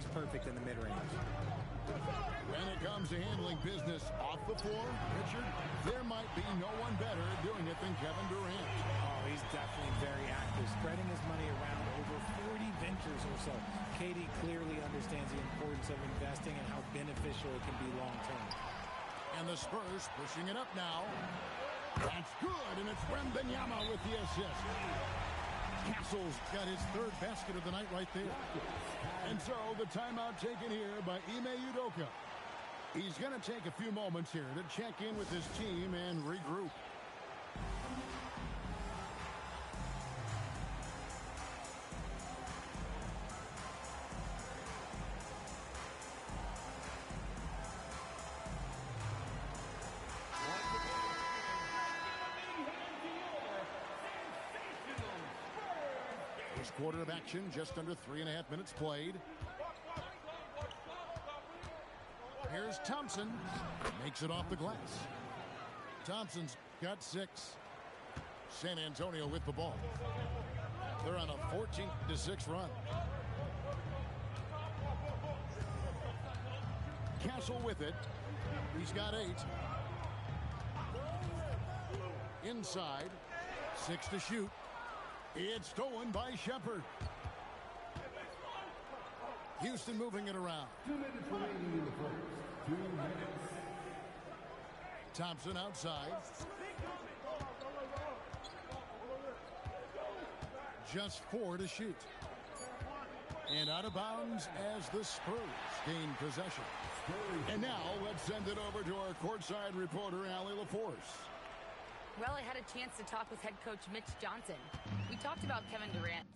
he's perfect in the mid-range. When it comes to handling business off the floor, Richard, there might be no one better doing it than Kevin Durant. Oh, he's definitely very active, spreading his money around over 40 ventures or so. KD clearly understands the importance of investing and how beneficial it can be long-term. And the Spurs pushing it up now. That's good, and it's Wembanyama with the assist. Castle's got his third basket of the night right there. And so the timeout taken here by Ime Udoka. He's going to take a few moments here to check in with his team and regroup. First quarter of action, just under 3.5 minutes played. Here's Thompson. Makes it off the glass. Thompson's got 6. San Antonio with the ball. They're on a 14-6 run. Castle with it. He's got 8. Inside. 6 to shoot. It's stolen by Shepherd. Houston moving it around. 2 minutes remaining in the first. 2 minutes. Thompson outside. Just 4 to shoot. And out of bounds as the Spurs gain possession. And now let's send it over to our courtside reporter, Allie LaForce. Well, I had a chance to talk with head coach Mitch Johnson. We talked about Kevin Durant.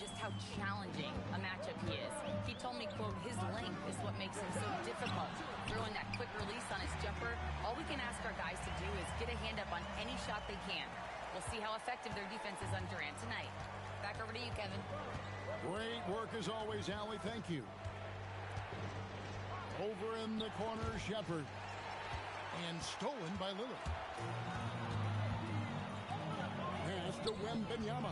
Just how challenging a matchup he is. He told me, quote, his length is what makes him so difficult. Throwing that quick release on his jumper, all we can ask our guys to do is get a hand up on any shot they can. We'll see how effective their defense is on Durant tonight. Back over to you, Kevin. Great work as always, Allie. Thank you. Over in the corner, Shepherd. And stolen by Lillard. Pass to Wembanyama.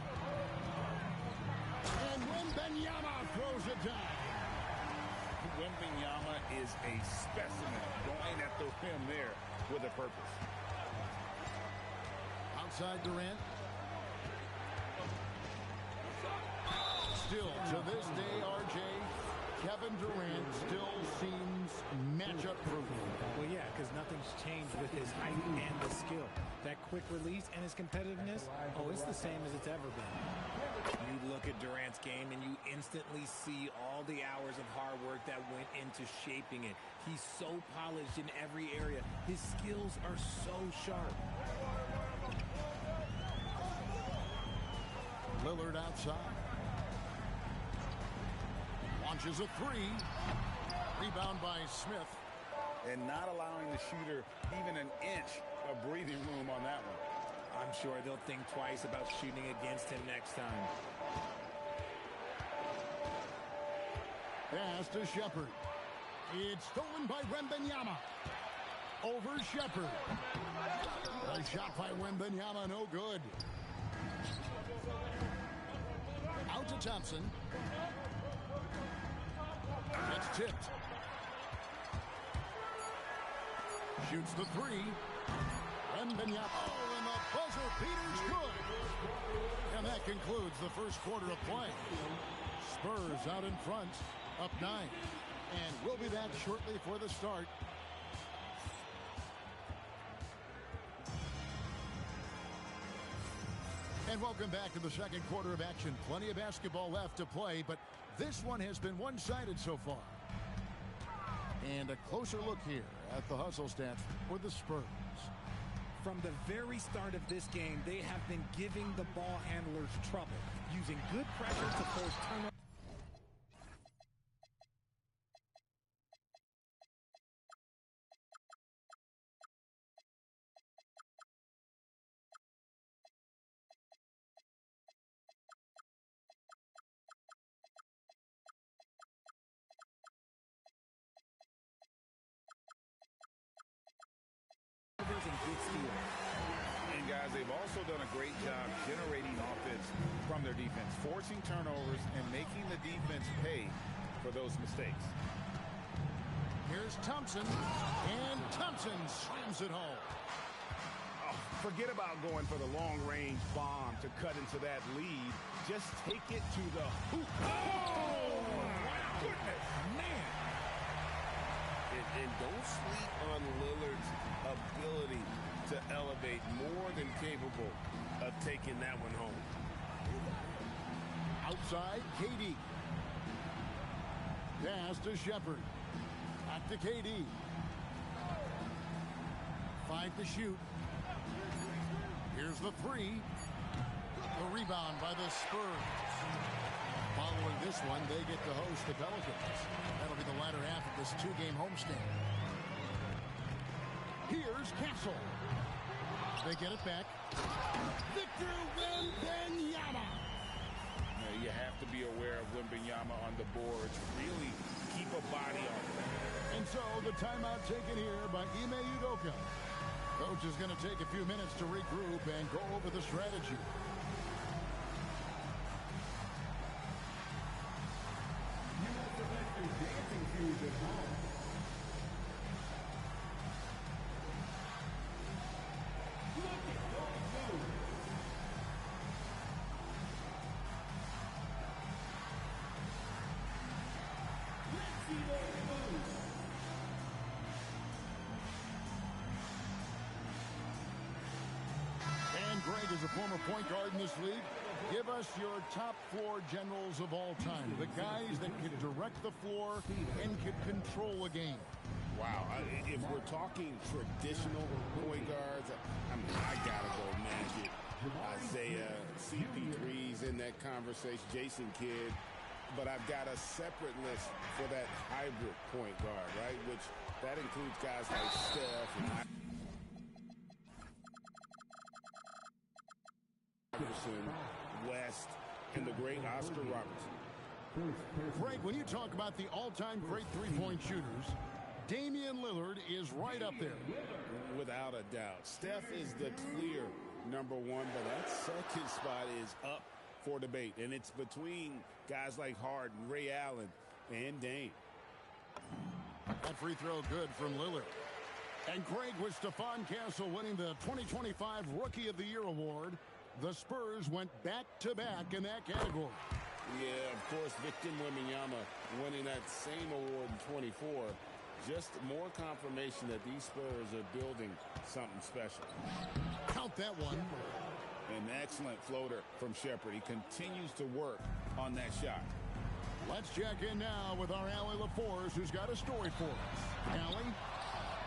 And Wembanyama throws it down. Wembanyama is a specimen going at the rim there with a purpose. Outside Durant. Still, to this day, RJ, Kevin Durant still seems matchup-proof. Well, yeah, because nothing's changed with his height and the skill. That quick release and his competitiveness, oh, it's the same as it's ever been. You look at Durant's game and you instantly see all the hours of hard work that went into shaping it. He's so polished in every area. His skills are so sharp. Lillard outside. Launches a 3. Rebound by Smith. And not allowing the shooter even an inch of breathing room on that one. I'm sure they'll think twice about shooting against him next time. Pass to Shepherd. It's stolen by Wembanyama. Over Shepherd. A shot by Wembanyama, no good. Out to Thompson. It's tipped. Shoots the 3. Wembanyama. Oh, and the buzzer beater's good. And that concludes the first quarter of play. Spurs out in front, up 9. And we'll be back shortly for the start. And welcome back to the second quarter of action. Plenty of basketball left to play, but this one has been one-sided so far. And a closer look here at the hustle stats for the Spurs. From the very start of this game, they have been giving the ball handlers trouble, using good pressure to force turnovers. they've also done a great job generating offense from their defense, forcing turnovers and making the defense pay for those mistakes. Here's Thompson, and Thompson slams it home. Oh, forget about going for the long-range bomb to cut into that lead. Just take it to the hoop. Oh, my goodness, man. And don't sleep on Lillard's ability to elevate, more than capable of taking that one home. Outside, KD. Pass to Shepherd. Back to KD. 5 to shoot. Here's the 3. The rebound by the Spurs. Following this one, they get to host the Pelicans. That'll be the latter half of this 2-game homestand. Here's Castle. They get it back. Victor Wembanyama. You have to be aware of Wembanyama on the boards. Really keep a body on him. And so the timeout taken here by Ime Udoka. Coach is going to take a few minutes to regroup and go over the strategy. You must have left your dancing shoes at home. Look at those moves. Let's see those moves. And Greg is a former point guard in this league. Give us your top floor generals of all time. The guys that could direct the floor and could control a game. Wow, if we're talking traditional point guards, I gotta go Magic. Isaiah, CP3's in that conversation, Jason Kidd. But I've got a separate list for that hybrid point guard, right? Which that includes guys like Steph and Iverson, West, and the great Oscar Robertson. Greg, when you talk about the all-time great three-point shooters, Damian Lillard is right up there. Without a doubt. Steph is the clear number one, but that second spot is up for debate. And it's between guys like Harden, Ray Allen, and Dame. That free throw good from Lillard. And Greg, with Stephon Castle winning the 2025 Rookie of the Year award, the Spurs went back-to-back in that category. Yeah, of course, Victor Wembanyama winning that same award in 24. Just more confirmation that these Spurs are building something special. Count that one. An excellent floater from Shepherd. He continues to work on that shot. Let's check in now with our Allie LaForce, who's got a story for us. Allie?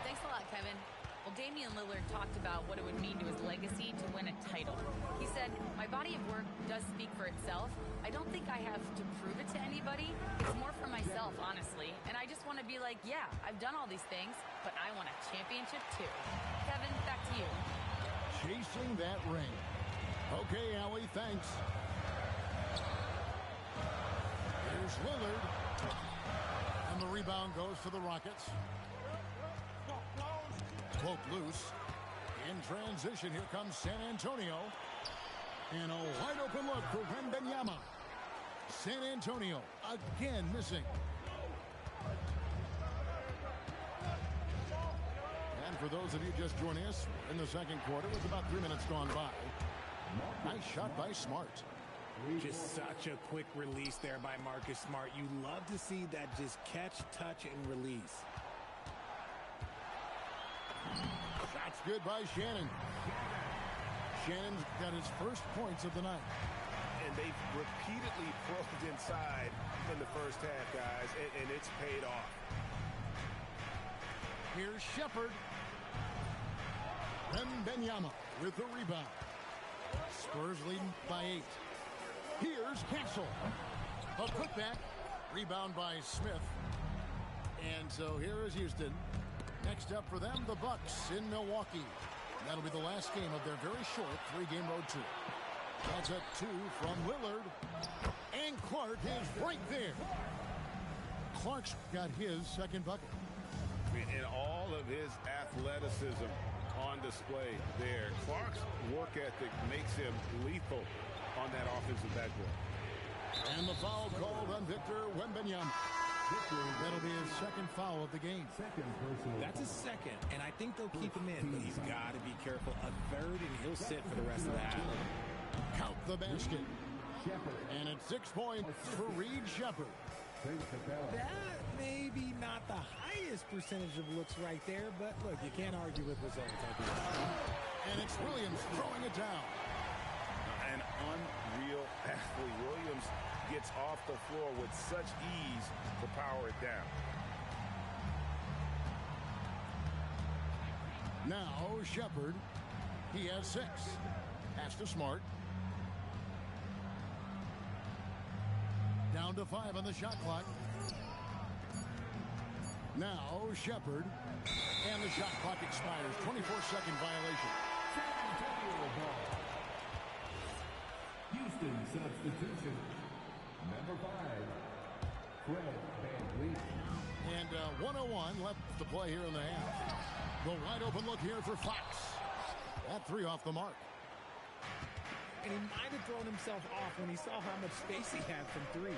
Thanks a lot, Kevin. Well, Damian Lillard talked about what it would mean to his legacy to win a title. He said, "My body of work does speak for itself. I don't think I have to prove it to anybody. It's more for myself, honestly. And I just want to be like, yeah, I've done all these things, but I want a championship too." Kevin, back to you. Chasing that ring. Okay, Allie, thanks. Here's Lillard. And the rebound goes to the Rockets. Poke loose. In transition, here comes San Antonio. And a wide open look for Wembanyama. San Antonio again missing. And for those of you just joining us in the second quarter, with about 3 minutes gone by. Nice shot by Smart. Just such a quick release there by Marcus Smart. You love to see that just catch, touch, and release. Shot's good by Shannon. Shannon's got his first points of the night. And they've repeatedly probed inside in the first half, guys, and it's paid off. Here's Shepherd. Wembanyama with the rebound. Spurs leading by 8. Here's Castle. A putback. Rebound by Smith. And so here is Houston. Next up for them, the Bucks in Milwaukee. That'll be the last game of their very short 3-game road tour. That's a 2 from Lillard. And Clark is right there. Clark's got his second bucket. In all of his athleticism, on display there. Clark's work ethic makes him lethal on that offensive backboard. And the foul called on Victor Wembanyama. That'll be his second foul of the game. That's his second, and I think they'll keep him in, but he's got to be careful. A third, and he'll sit for the rest of the half. Count the basket. And it's 6 points for Reed Sheppard. That may be not the highest percentage of looks right there, but look, you can't argue with results. And it's Williams throwing it down. An unreal athlete. Williams gets off the floor with such ease to power it down. Now Sheppard. He has 6. Pass to Smart. Down to 5 on the shot clock. Now Sheppard. And the shot clock expires. 24-second violation. Houston substitution. Number 5, Fred VanVleet. And 1:01 left to play here in the half. The wide open look here for Fox. That 3 off the mark. And he might have thrown himself off when he saw how much space he had from 3.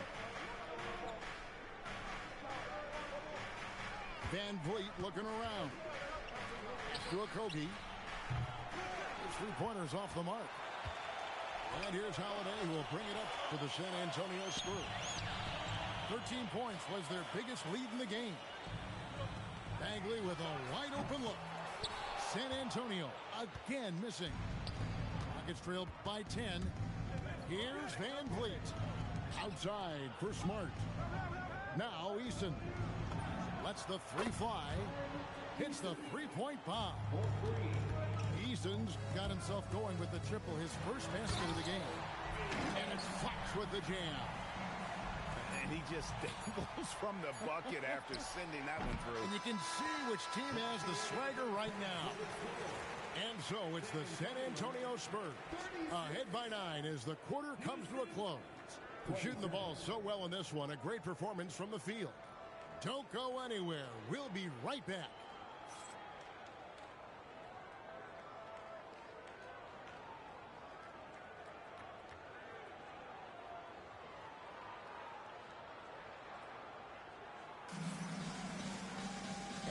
VanVleet looking around. To Okogie. His 3-pointers off the mark. And here's Holiday, who will bring it up to the San Antonio Spurs. 13 points was their biggest lead in the game. Bagley with a wide open look. San Antonio again missing. Rockets trailed by 10. Here's VanVleet. Outside for Smart. Now Easton lets the 3 fly. Hits the 3-point bomb. Easton's got himself going with the triple, his first basket of the game. And it's Fox with the jam. And he just dangles from the bucket after sending that one through. And you can see which team has the swagger right now. And so it's the San Antonio Spurs ahead by 9 as the quarter comes to a close. They're shooting the ball so well in this one. A great performance from the field. Don't go anywhere. We'll be right back.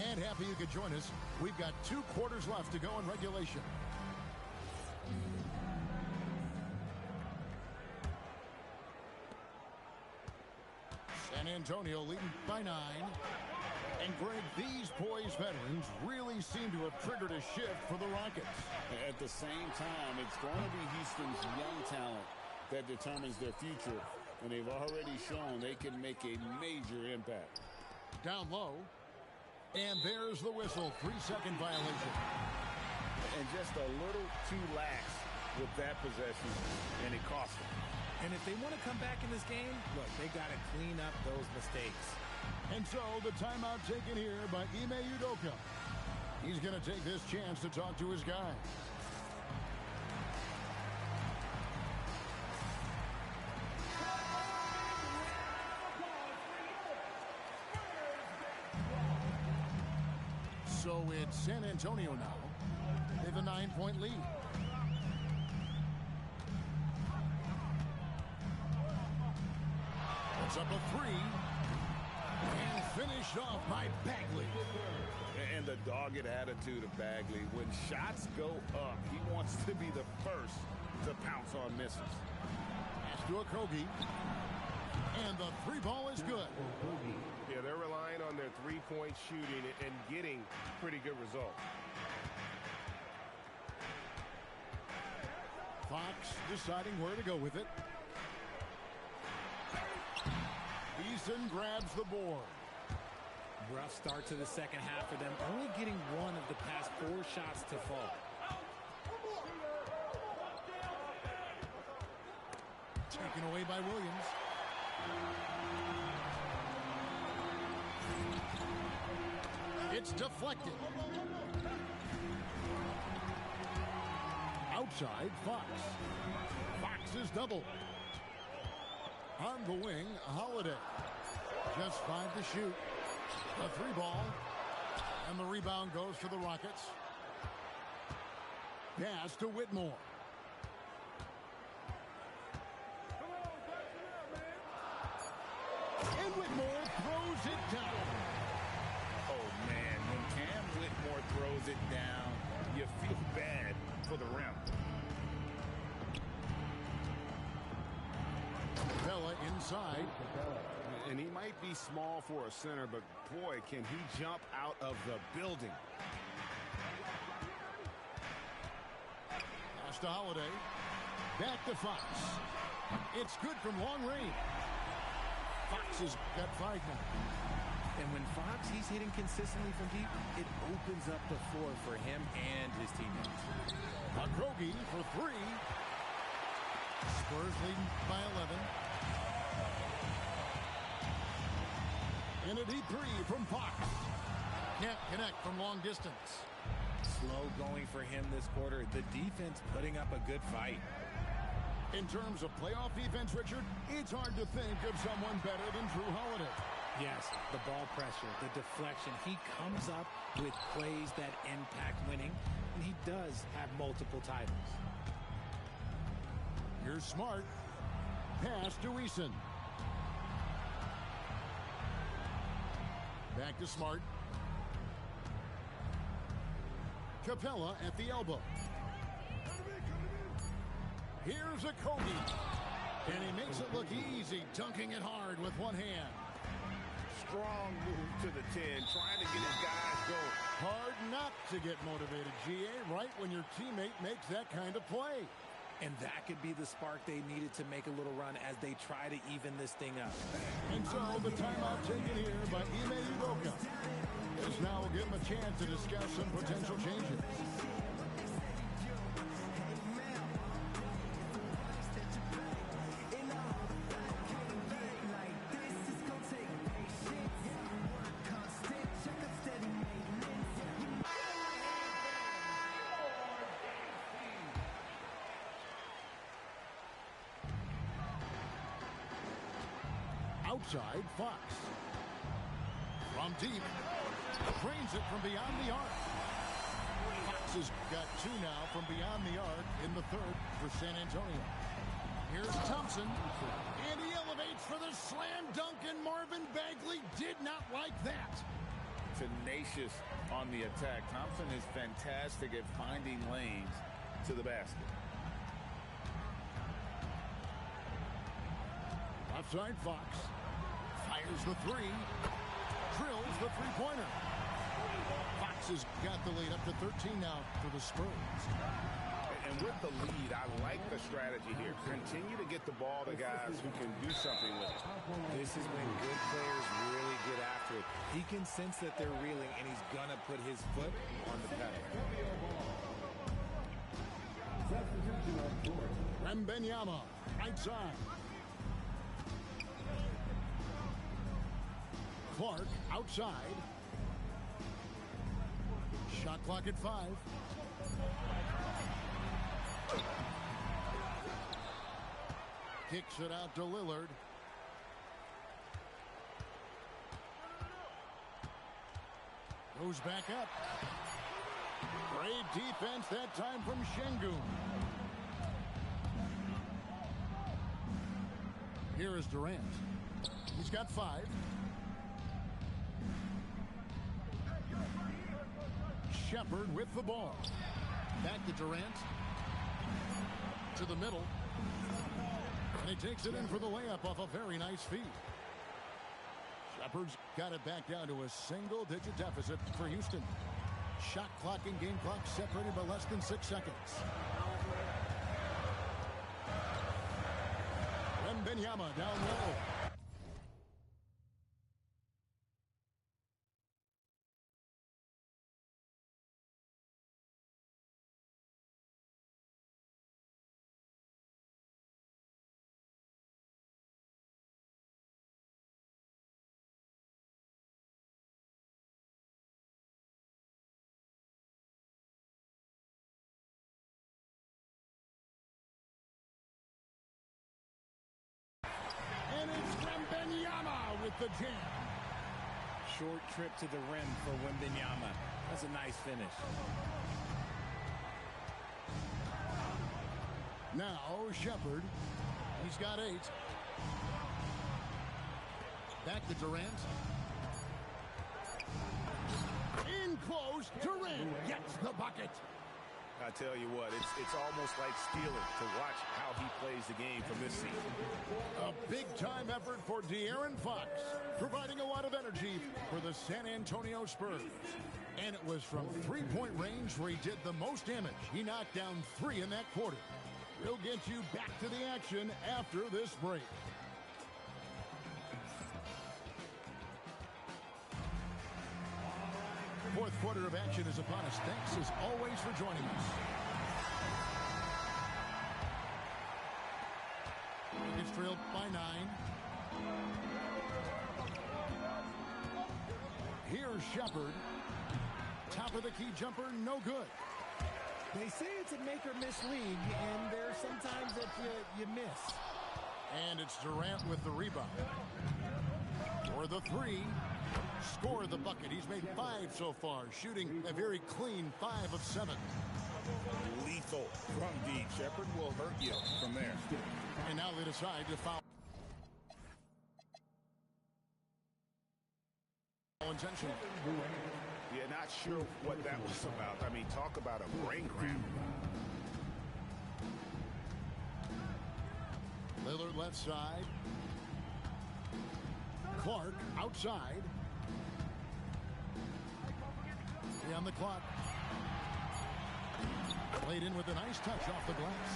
And happy you could join us. We've got 2 quarters left to go in regulation. San Antonio leading by 9. And Greg, these poised veterans really seem to have triggered a shift for the Rockets. At the same time, it's going to be Houston's young talent that determines their future. And they've already shown they can make a major impact. Down low. And there's the whistle. 3-second violation. And just a little too lax with that possession, and it cost them. And if they want to come back in this game, look, they got to clean up those mistakes. And so the timeout taken here by Ime Udoka. He's going to take this chance to talk to his guys. So it's San Antonio now. They have a 9-point lead. It's up a 3. And finished off by Bagley. And the dogged attitude of Bagley. When shots go up, he wants to be the first to pounce on misses. Pass to Okogie. And the 3-ball is good. Yeah, they're relying on their 3-point shooting and getting pretty good results. Fox deciding where to go with it. Eason grabs the board. Rough start to the second half for them, only getting 1 of the past 4 shots to fall. Taken away by Williams. It's deflected. Outside, Fox. Fox is double. On the wing, Holiday. Just 5 to shoot. A 3-ball. And the rebound goes to the Rockets. pass to Whitmore. And Whitmore throws it down. Oh, man, when Cam Whitmore throws it down, you feel bad for the rim. Capella inside. And he might be small for a center, but boy, can he jump out of the building. Pass to Holiday. Back to Fox. It's good from long range. Fox has got 5 now. And when Fox, he's hitting consistently from deep, it opens up the floor for him and his teammates. Okogie for 3. Spurs leading by 11. And a deep 3 from Fox. Can't connect from long distance. Slow going for him this quarter. The defense putting up a good fight. In terms of playoff defense, Richard, it's hard to think of someone better than Jrue Holiday. Yes, the ball pressure, the deflection. He comes up with plays that impact winning, and he does have multiple titles. Here's Smart. Pass to Eason. Back to Smart. Capella at the elbow. Here's Okogie. And he makes it look easy, dunking it hard with one hand. Strong move to the 10, trying to get his guys going. Hard not to get motivated, GA, right when your teammate makes that kind of play. And that could be the spark they needed to make a little run as they try to even this thing up. And so the timeout taken here by Ime Udoka. This now will give him a chance to discuss some potential changes. Outside, Fox. From deep. Drains it from beyond the arc. Fox has got 2 now from beyond the arc in the 3rd for San Antonio. Here's Thompson. And he elevates for the slam dunk, and Marvin Bagley did not like that. Tenacious on the attack. Thompson is fantastic at finding lanes to the basket. Outside, Fox. Fires the 3. Drills the 3-pointer. Fox has got the lead up to 13 now for the Spurs. And with the lead, I like the strategy here. Continue to get the ball to guys who can do something with it. This is when good players really get after it. He can sense that they're reeling, and he's going to put his foot on the pedal. Wembanyama, right side. Clark outside. Shot clock at 5. Kicks it out to Lillard. Goes back up. Great defense that time from Şengün. Here is Durant. He's got 5. Shepard with the ball. Back to Durant. To the middle. And he takes it in for the layup off a very nice feed. Shepard's got it back down to a single-digit deficit for Houston. Shot clock and game clock separated by less than 6 seconds. Wembanyama down low. And it's Wembanyama with the jam. Short trip to the rim for Wembanyama. That's a nice finish. Now Shepard. He's got 8. Back to Durant. In close. Durant gets the bucket. I tell you what, it's almost like stealing to watch how he plays the game from this season. A big-time effort for De'Aaron Fox, providing a lot of energy for the San Antonio Spurs. And it was from three-point range where he did the most damage. He knocked down 3 in that quarter. We'll get you back to the action after this break. Fourth quarter of action is upon us. Thanks as always for joining us. It's trailed by 9. Here's Shepard. Top of the key jumper, no good. They say it's a make-or-miss league, and there are sometimes that you miss. And it's Durant with the rebound. For the 3. Score the bucket. He's made 5 so far, shooting a very clean 5 of 7. Lethal from deep. Shepard will hurt you from there. And now they decide to foul. Intentional. Yeah, not sure what that was about. I mean, talk about a brain cramp. Lillard left side. Clark outside. On the clock. Played in with a nice touch off the glass.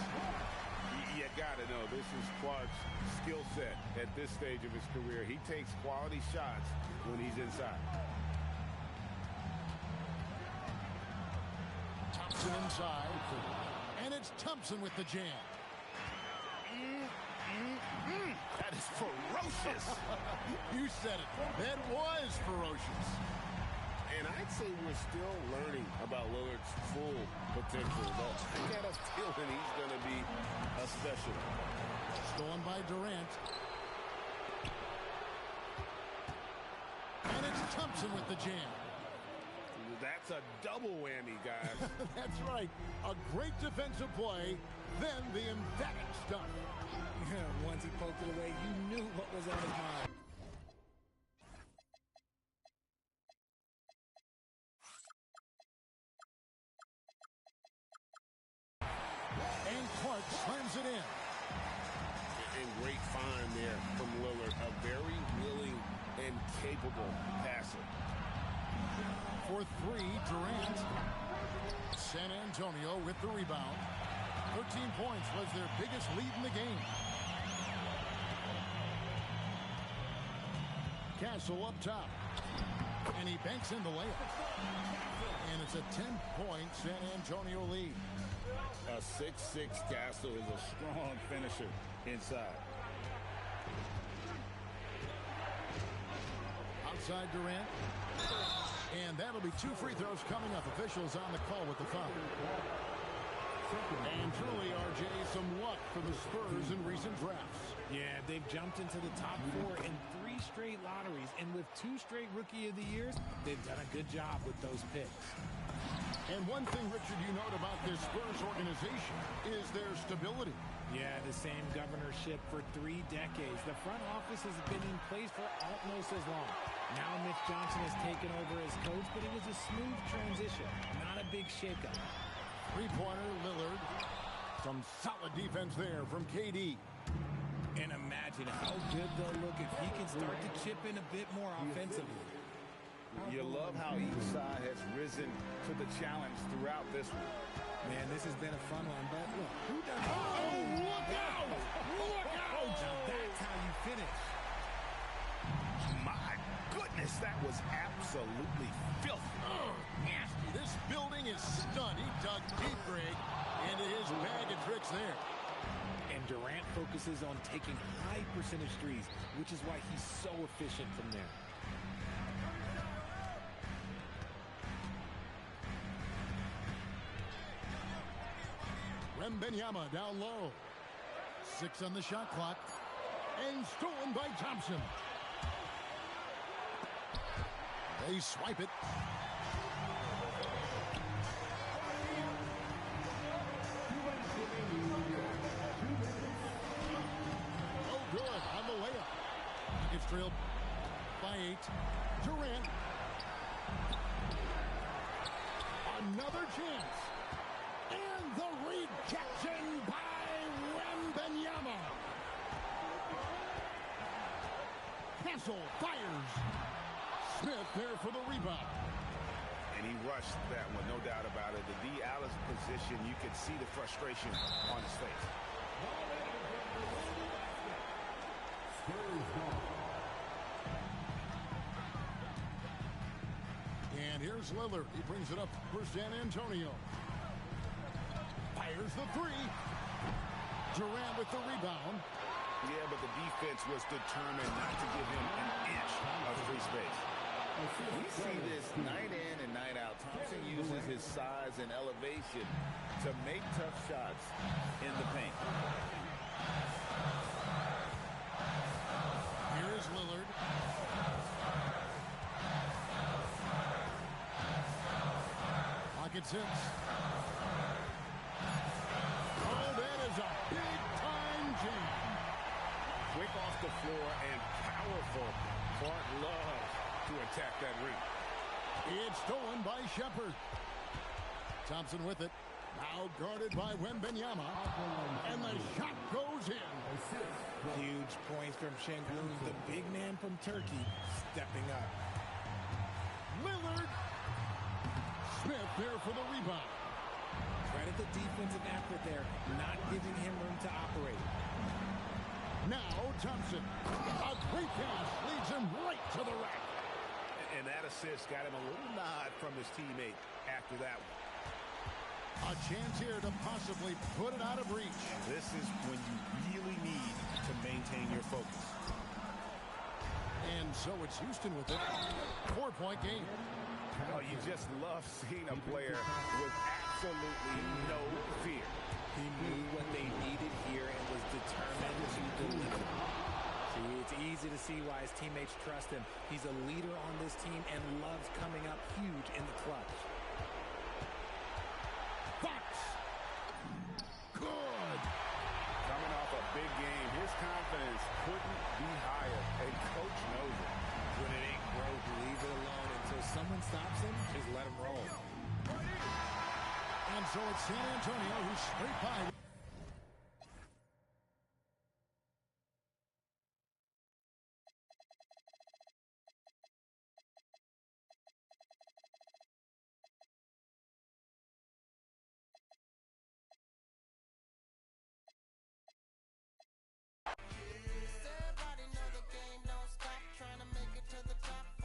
You gotta know, this is Clark's skill set at this stage of his career. He takes quality shots when he's inside. Thompson inside. And it's Thompson with the jam. That is ferocious. You said it. That was ferocious. And I'd say we're still learning about Lillard's full potential, but I got a feeling he's going to be a special. Stolen by Durant. And it's Thompson with the jam. That's a double whammy, guys. That's right. A great defensive play, then the emphatic stuff. Once he poked it away, you knew what was on his mind. Clark slams it in. And great find there from Lillard. A very willing and capable passer. For 3, Durant. San Antonio with the rebound. 13 points was their biggest lead in the game. Castle up top. And he banks in the layup. And it's a 10-point San Antonio lead. A 6'6" Castle is a strong finisher inside. Outside Durant. And that'll be 2 free throws coming up. Officials on the call with the foul. And truly, RJ, some luck for the Spurs in recent drafts. Yeah, they've jumped into the top 4 in 3 straight lotteries. And with 2 straight Rookie of the Years, they've done a good job with those picks. And one thing, Richard, you note about this Spurs organization is their stability. Yeah, the same governorship for 3 decades. The front office has been in place for almost as long. Now Mitch Johnson has taken over as coach, but it was a smooth transition, not a big shakeup. Three-pointer, Lillard. Some solid defense there from KD. And imagine how good they'll look if he can start to chip in a bit more offensively. You love how each side has risen to the challenge throughout this one. Man, this has been a fun one, but look, who doesn't? Oh, look out! Look out! Now that's how you finish. My goodness, that was absolutely filthy. Nasty. This building is stunned. He dug deep, Greg, into his bag of tricks there. And Durant focuses on taking high percentage threes, which is why he's so efficient from there. Wembanyama down low. 6 on the shot clock. And stolen by Thompson. They swipe it. trailed by 8. Durant. Another chance. And the rejection by Wembanyama. Castle fires. Smith there for the rebound. And he rushed that one, no doubt about it. The D. Alice position, you could see the frustration on his face. And here's Lillard. He brings it up for San Antonio. Fires the 3. Durant with the rebound. Yeah, but the defense was determined not to give him an inch of free space. We see this night in and night out. Thompson uses his size and elevation to make tough shots in the paint. Here is Lillard. Pocket 6. Oh, that is a big-time jam. Quick off the floor and powerful. Clark loves to attack that rim. It's stolen by Shepherd. Thompson with it. Now guarded by Wembanyama. And the shot goes in. Huge points from Şengün, the big man from Turkey, stepping up. Lillard. Smith there for the rebound. Credit the defensive effort there, not giving him room to operate. Now Thompson. A great pass leads him right to the rack. And that assist got him a little nod from his teammate after that one. A chance here to possibly put it out of reach. This is when you really need to maintain your focus. And so it's Houston with it. 4-point game. Oh, you just love seeing a player with absolutely no fear. He knew what they needed here and was determined to deliver. See, it's easy to see why his teammates trust him. He's a leader on this team and loves coming up huge in the clutch. Fox. Good. Coming off a big game, his confidence couldn't be higher. And coach knows it. When it ain't broke, leave it alone until someone stops him. Just let him roll. And so it's San Antonio who's straight by.